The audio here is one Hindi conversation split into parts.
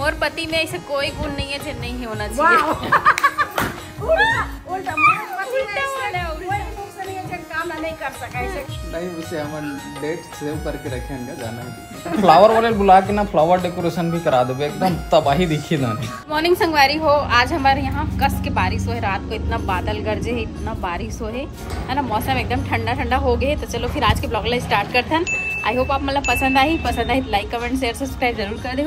मोर पति में ऐसे कोई गुण नहीं है जो नहीं होना चाहिए। नहीं उसे हम डेट सेव करके रखेंगे जाना है। फ्लावर वाले बुला के ना फ्लावर डेकोरेशन भी करा देवे, एकदम तबाही दिखी ना। मॉर्निंग संगवारी हो, आज हमारे यहाँ कस के बारिश हो है। रात को इतना बादल गरजे है, इतना बारिश हो है ना। मौसम एकदम ठंडा ठंडा हो गए। तो चलो फिर आज के ब्लॉग ला स्टार्ट करते हैं। आई होप आप मतलब पसंद आई तो लाइक कमेंट शेयर सब्सक्राइब जरूर कर दे।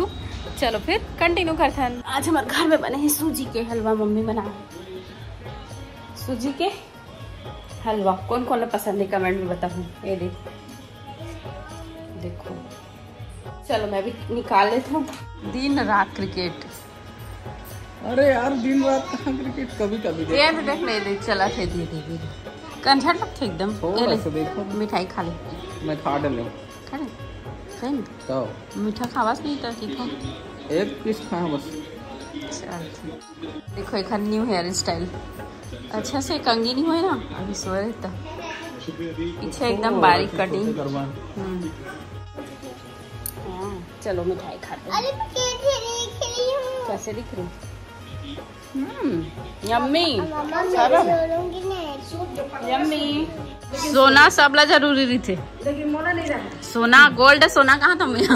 चलो फिर कंटिन्यू करते हैं। आज हमारे घर में बने हैं सूजी के हलवा, मम्मी बनाए सूजी के हलवा। कौन कौन पसंद है कमेंट में बताऊँ। ये देखो, चलो मैं भी निकाल लेता हूँ। दिन रात क्रिकेट। अरे यार दिन रात कहाँ क्रिकेट, कभी कभी ये तो देख ले चला थे धीरे कंझट लगते एकदम। देखो मिठाई खा ले। मैं खा डाले तो मीठा खावास नहीं था ठीक हो। एक पीस खा बस। देखो एक न्यू हेयर स्टाइल, अच्छा से कंगी नहीं हुए ना, अभी सो रहे था। पीछे एकदम बारीक कटिंग। चलो मिठाई खाते हैं। कैसे दिख रही? Yummy yummy. सोना सबला जरूरी रही थे। सोना गोल्ड सोना कहाँ था मैं।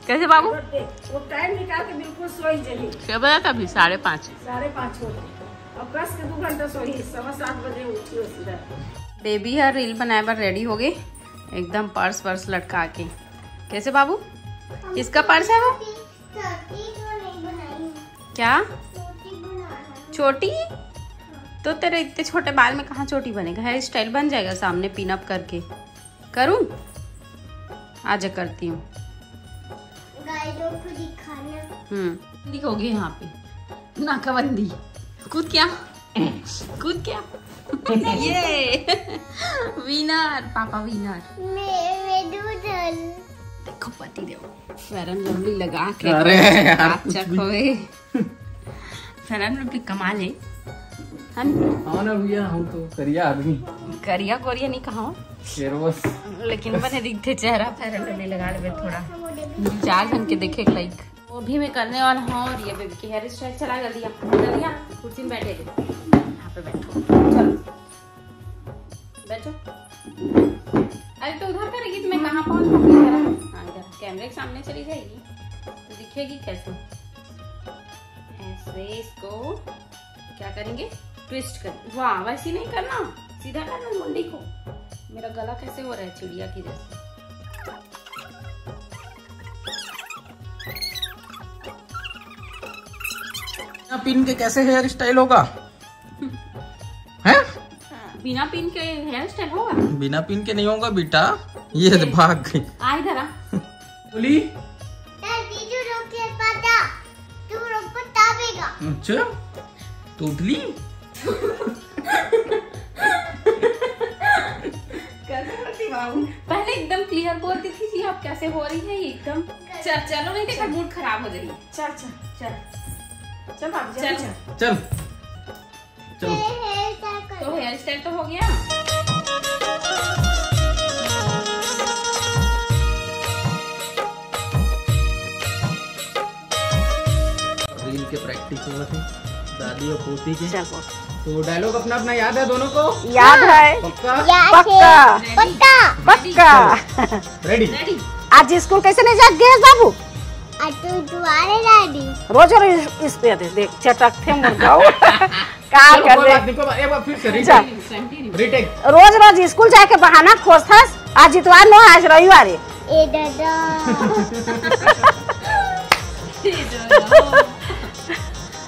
कैसे बाबू? वो टाइम निकाल के बिल्कुल सोई जली। क्या बजा था अभी? 5:30। 5:30 हो गए। अब कस के 2 घंटा सोई। 7:15 बजे उठी सीधा। बेबी यार रील बनाए पर रेडी हो गए एकदम, पर्स लटका के। कैसे बाबू? किसका पर्स है वो? क्या चोटी? तो तेरे इतने छोटे बाल में कहाँ चोटी बनेगा? हेयर स्टाइल बन जाएगा सामने पिन अप करके। करूँ? आजा करती हूँ। दिखोगे यहाँ पे नाकाबंदी। कूद क्या कूद क्या। ये विनर पापा विनर। देखो पति देव फेरन लवली लगा के। अरे यार फेरन लवली कमाल है ना भैया। हम तो करिया आदमी, करिया कोरिया नहीं कहा लेकिन बने दिखते चेहरा। फेरन लवली लगा ले थोड़ा 4 जन के देखे लाइक। वो भी मैं करने वाला हूँ। और ये बेबी की हेयर स्टाइल चला जल्दी कुर्सी में बैठे थे। यहाँ पे बैठो, चलो बैठो। अरे तो उधर करेगी तो मैं कहाँ पहुँच पाऊंगी? हाँ इधर कैमरे के सामने चली जाएगी तो दिखेगी कैसे। ऐसे इसको क्या करेंगे? ट्विस्ट कर। वाह वैसी नहीं करना, सीधा करना मुंडी को। मेरा गला कैसे हो रहा है चिड़िया की जैसे। पिन के कैसे हेयर स्टाइल होगा? हैं? बिना पिन के हेयर स्टाइल होगा? बिना पिन के नहीं होगा बेटा। ये भाग गई। आ इधर आ। बोली अच्छा तो उठली। पहले एकदम क्लियर बोलती थी, अब कैसे हो रही है एकदम। चलो नहीं देखा मूड खराब हो जाएगी। चल चल चल चल बाबू चल चल चलो। तो हेयर स्टाइल तो हो गया। रील के प्रैक्टिस हो रही दादी और पोती के। तो डायलॉग अपना अपना याद है दोनों को? याद है। पक्का पक्का पक्का पक्का। रेडी? आज स्कूल कैसे नहीं जा गए बाबू? रोज इस पे देख चटक थे मुर्गाओ। का कर दे। एक बार फिर से रीटेक। रोज स्कूल जाके बहाना खोजता। आज इतवार न आज रविवार है। ए दादा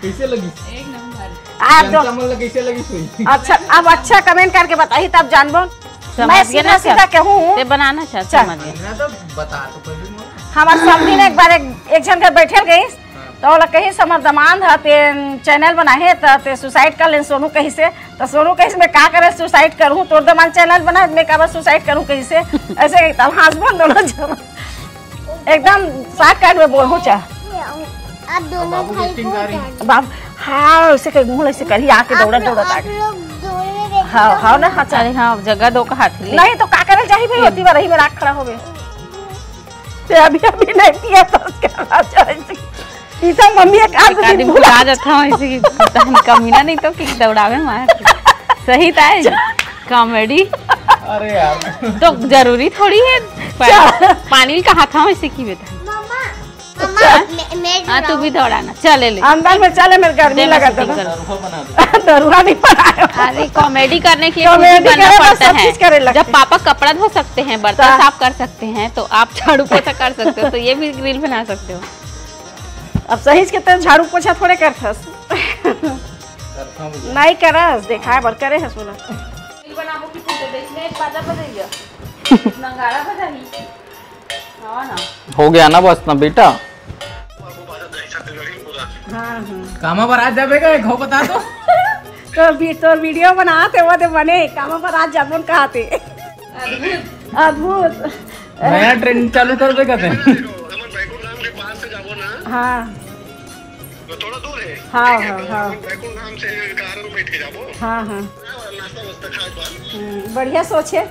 कैसे लगी? एक नंबर। आप कैसे लगी? अच्छा अब अच्छा कमेंट करके बताइए तब जानबो। मैं सीधा सीधा कहूँ बनाना चाहता तो बता तो हमारे समझी ने एक बार एक जन के बैठे गई तो कहीं समर दमान था ते चैनल बनाए तो सुसाइड कर ले सोनू कहीं से। तो सोनू कहीं से मैं क्या करे सुसाइड करूँ? तोर दमान चैनल बना मैं कब सुसाइड करूँ कहीं से? ऐसे हस्बैंड दोनों एकदम शॉर्टकट में बोलूँ चाह बाबू। हाँ ऐसे मुँह ऐसे करी आके दौड़ा हाँ हाँ ना। हाँ अरे हाँ जगह दो का हाथ नहीं तो का करे चाहिए भाई होती बार रही में राख खड़ा हो गए। अभी नहीं किया तो मम्मी एक आदमी भुला जाता हूँ ऐसे कि कमीना नहीं तो कि दौड़ावे मार सही था कॉमेडी। अरे यार तो जरूरी थोड़ी है पानी कहा था ऐसे की बेटा। हाँ तू भी दौड़ाना चले ले अंदर में चले मेरे गर्मी लगा था दरुआ नहीं बनाया। अरे कॉमेडी करने के लिए करना पड़ता है। जब पापा कपड़ा धो सकते हैं बर्तन साफ कर सकते हैं तो आप झाड़ू पोछा कर सकते हो तो ये भी रील बना सकते हो। अब सही के तो झाड़ू पोछा थोड़े करथस नहीं करस देखा बर करे है सोना रील बनाबो की तो देखले एक बाजा बजाइया नंगाड़ा बजाही। हां ना हो गया ना बस ना बेटा। हां कामा पर आज जाबेगा एक हो बता दो तो वीडियो बनाते वो दे बने कामा पर आज जाबोन कहते अद्भुत नया ट्रेंड चालू कर दे कहते हैं। हाँ तो थोड़ा दूर है। हाँ हाँ हाँ बैकुंठ धाम से कार में बैठ के जाबो। हाँ हाँ नाश्ता वास्ता खाए बाद बढ़िया सोच है।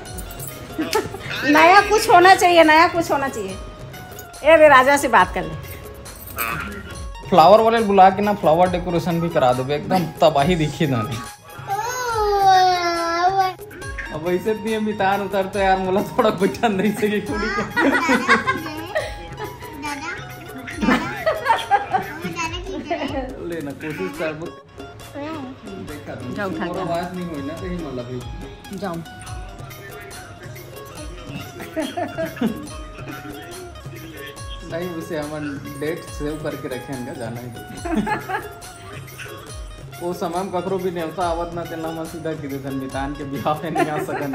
नया कुछ होना चाहिए नया कुछ होना चाहिए। ए राजा से बात कर ले फ्लावर वाले बुला के ना फ्लावर डेकोरेशन भी करा दो एकदम तबाही दिखी ना। अब वैसे भी मितान उतरते यार मुला थोड़ा बच्चा नहीं सके कुड़ी के लेना कोशिश कर देखा तुम आवाज नहीं हुई ना कहीं मतलब जाओ नहीं उसे हम डेट सेव करके रखे हैं जाना ही वो समय में ककरो भी नहीं होता आवत ना तेला में सीधा की देसन मितान के बियाह में नहीं आ सकन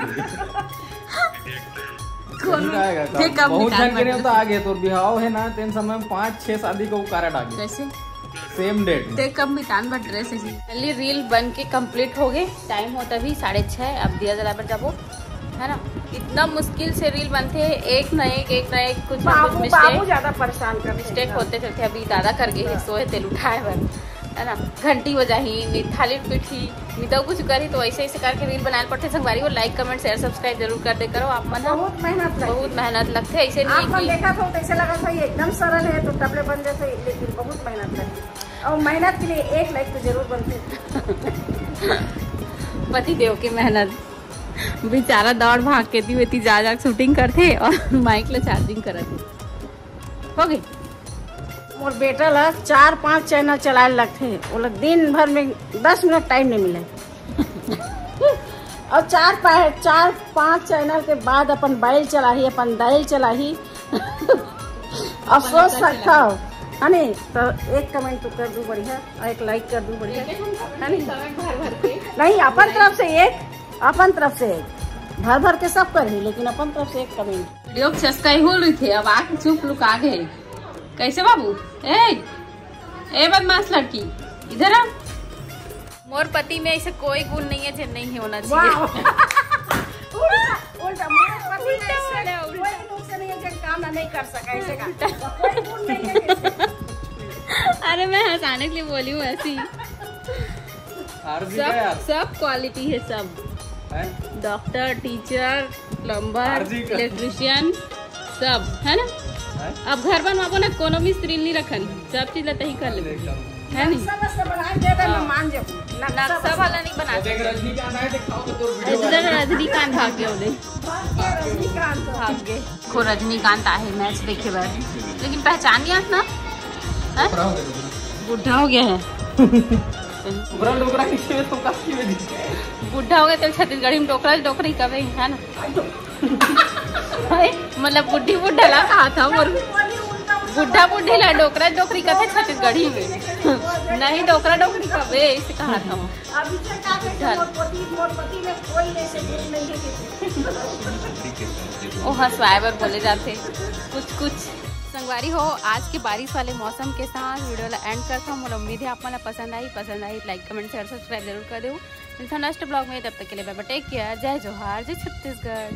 बहुत जन के नहीं होता आगे तो बिहाव है ना तेन समय में 5-6 शादी को कार्ड आगे कैसे सेम डेट देख कब मितान बट ड्रेस है रील बन के कंप्लीट हो गए। टाइम होता भी 6:30 अब दिया जला पर जाबो है ना। इतना मुश्किल से रील बनते हैं एक न एक कुछ ज्यादा परेशान कर मिस्टेक होते थे। अभी दादा कर गए सोए तेल उठाए बन है ना घंटी बजाही थाली पीठी मिता कुछ करी तो ऐसे ऐसे करके रील बनाए पड़ते संगवारी को लाइक कमेंट शेयर सब्सक्राइब जरूर कर दे करो आप मन बहुत मेहनत लगते ऐसे नहीं देखा था ऐसे लगा था एकदम सरल है तो टपले बन जाते लेकिन बहुत मेहनत लगती और मेहनत के लिए एक लाइक तो जरूर बनते। पति देव की मेहनत बेचारा दौड़ भाग के थी जा शूटिंग करते और माइक ले चार्जिंग करते हो गई। मोर बेटा ला 4-5 चैनल चलाए लगते वो लोग दिन भर में 10 मिनट टाइम नहीं मिले और 4-5 चैनल के बाद अपन बैल चलाही अपन दाल चलाही अब सोच सकता हो है नहीं तो एक कमेंट तो कर दू बढ़िया और एक लाइक कर दू बढ़िया है नहीं अपन तरफ से एक भर के सब कर लेकिन अपन तरफ से एक कमेंट वीडियो सब्सक्राइब हो रही थे अब आके चुप लुका गए कैसे बाबू ए बदमाश लड़की इधर आ। मोर पति में ऐसे कोई गुण नहीं है जो नहीं होना चाहिए। काम नहीं कर सका ऐसे का कोई गुण नहीं है। अरे मैं हंसाने के लिए बोली हूँ ऐसी सब क्वालिटी है सब डॉक्टर टीचर प्लम्बर इलेक्ट्रिशियन सब है ना। अब घर बनवाबो ना कोनो मिस्त्री नहीं रखन सब चीज लता ही कर ले है नहीं नक्शा वाला नहीं बना रजनीकांत भाग गए को रजनीकांत आहे मैच देखे बार लेकिन पहचान गया ना बुढ़ा हो गया है बुढ़ा हो गया तो छत्तीसगढ़ी में डोकरी कभी है ना मतलब बुढ़ी बुढ़ा ला कहा था और बुढ़ा बुढ़ी ला डोकरी का था छत्तीसगढ़ी में नहीं डोकरी कभी ऐसे कहा था वो हंसवाए बोले जाते कुछ संगवारी हो। आज के बारिश वाले मौसम के साथ वीडियो एंड करता हूँ। उम्मीद है आप मला पसंद I like comment share subscribe जरूर कर दो। नेक्स्ट ब्लॉग में तब तक के लिए बाय बाय टेक केयर जय जोहार जय छत्तीसगढ़।